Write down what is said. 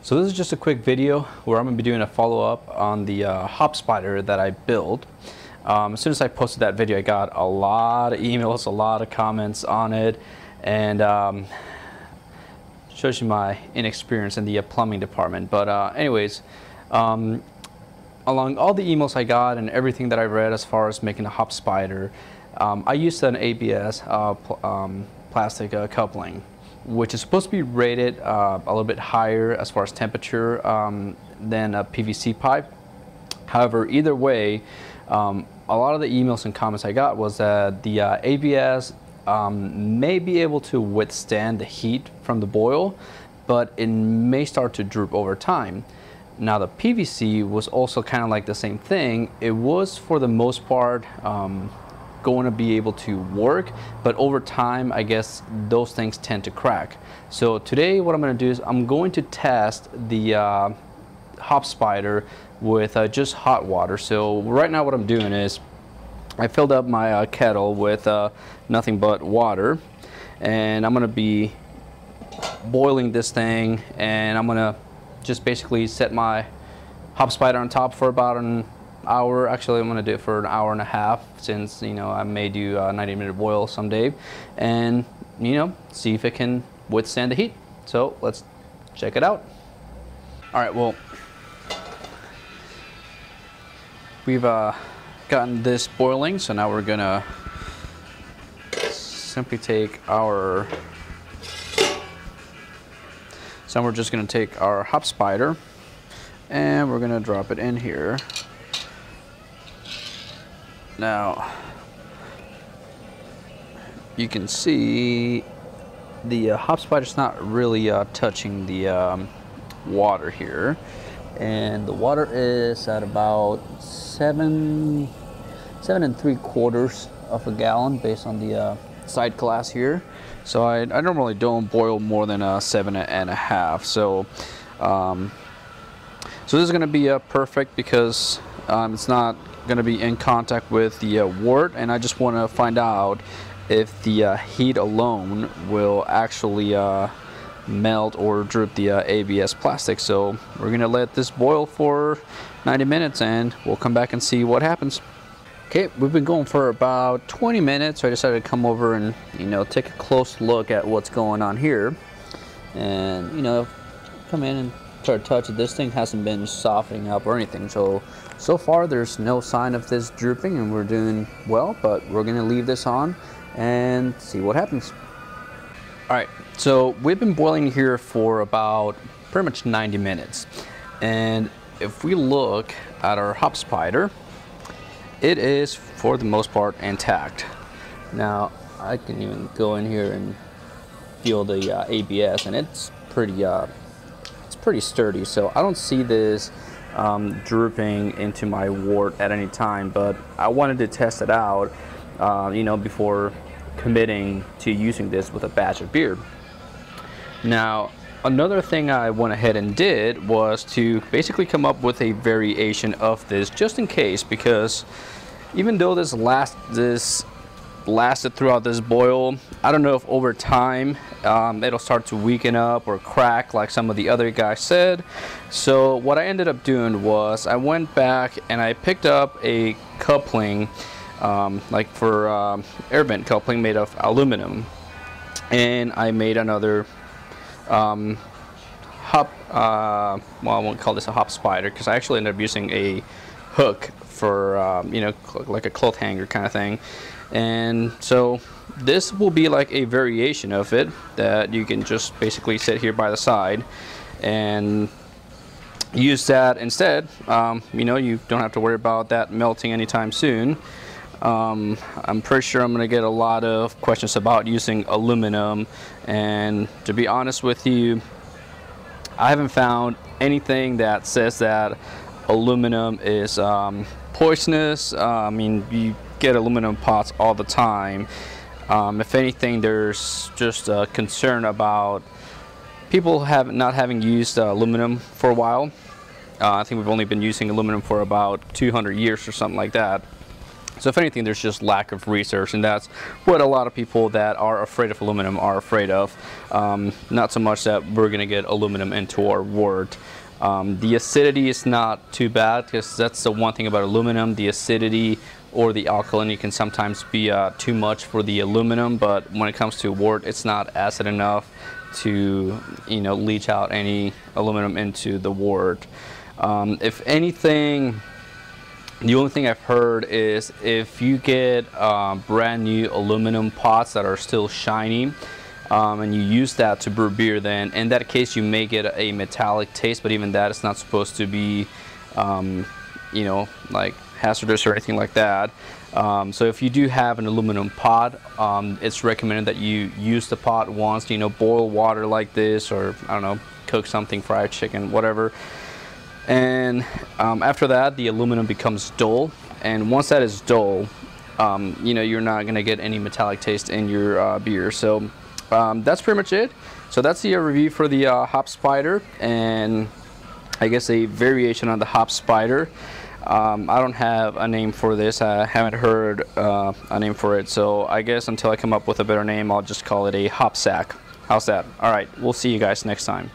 So this is just a quick video where I'm going to be doing a follow-up on the hop spider that I built. As soon as I posted that video, I got a lot of emails, a lot of comments on it, and shows you my inexperience in the plumbing department. But anyways, along all the emails I got and everything that I read as far as making a hop spider, I used an ABS plastic coupling, which is supposed to be rated a little bit higher as far as temperature than a PVC pipe. However, either way, a lot of the emails and comments I got was that the ABS may be able to withstand the heat from the boil, but it may start to droop over time. Now the PVC was also kind of like the same thing. It was for the most part going to be able to work, but over time I guess those things tend to crack. So today what I'm going to do is I'm going to test the hop spider with just hot water. So right now what I'm doing is I filled up my kettle with nothing but water, and I'm going to be boiling this thing, and I'm going to just basically set my hop spider on top for about an hour. Actually, I'm going to do it for an hour and a half, since I may do a 90-minute boil someday, and see if it can withstand the heat. So let's check it out. All right, well, we've gotten this boiling, so now we're gonna simply take our we're just gonna take our hop spider and we're gonna drop it in here. Now you can see the hop spider's not really touching the water here, and the water is at about 7 3/4 of a gallon based on the side glass here. So I normally don't boil more than 7.5. So so this is going to be perfect because it's not going to be in contact with the wort, and I just want to find out if the heat alone will actually melt or droop the ABS plastic. So we're going to let this boil for 90 minutes and we'll come back and see what happens. Okay, we've been going for about 20 minutes, so I decided to come over and take a close look at what's going on here, and come in and start to touch it. This thing hasn't been softening up or anything, so far there's no sign of this drooping, and we're doing well. But we're gonna leave this on and see what happens. All right, so we've been boiling here for about pretty much 90 minutes, and if we look at our hop spider, it is for the most part intact. Now I can even go in here and feel the ABS, and it's pretty sturdy, so I don't see this drooping into my wort at any time. But I wanted to test it out before committing to using this with a batch of beer. Now another thing I went ahead and did was to basically come up with a variation of this, just in case, because even though this lasted throughout this boil, I don't know if over time it'll start to weaken up or crack like some of the other guys said. So what I ended up doing was I went back and I picked up a coupling, like for air vent coupling, made of aluminum, and I made another hop, well, I won't call this a hop spider because I actually ended up using a hook for like a cloth hanger kind of thing. And so this will be like a variation of it that you can just basically sit here by the side and use that instead. You don't have to worry about that melting anytime soon. I'm pretty sure I'm going to get a lot of questions about using aluminum, and to be honest with you, I haven't found anything that says that aluminum is poisonous. I mean, you get aluminum pots all the time. If anything, there's just a concern about people not having used aluminum for a while. I think we've only been using aluminum for about 200 years or something like that. So if anything, there's just lack of research, and that's what a lot of people that are afraid of aluminum are afraid of. Not so much that we're going to get aluminum into our wort. The acidity is not too bad, because that's the one thing about aluminum. The acidity or the alkalinity can sometimes be too much for the aluminum, but when it comes to wort, it's not acid enough to, you know, leach out any aluminum into the wort. If anything, the only thing I've heard is if you get brand new aluminum pots that are still shiny, and you use that to brew beer, then in that case you may get a metallic taste, but even that is not supposed to be, you know, like hazardous or anything like that. So if you do have an aluminum pot, it's recommended that you use the pot once, you know, boil water like this, or I don't know, cook something, fried chicken, whatever. And after that, the aluminum becomes dull, and once that is dull, you know, you're not going to get any metallic taste in your beer. So that's pretty much it. So that's the review for the hop spider, and I guess a variation on the hop spider. I don't have a name for this. I haven't heard a name for it, so I guess until I come up with a better name, I'll just call it a hop sack. How's that? All right, we'll see you guys next time.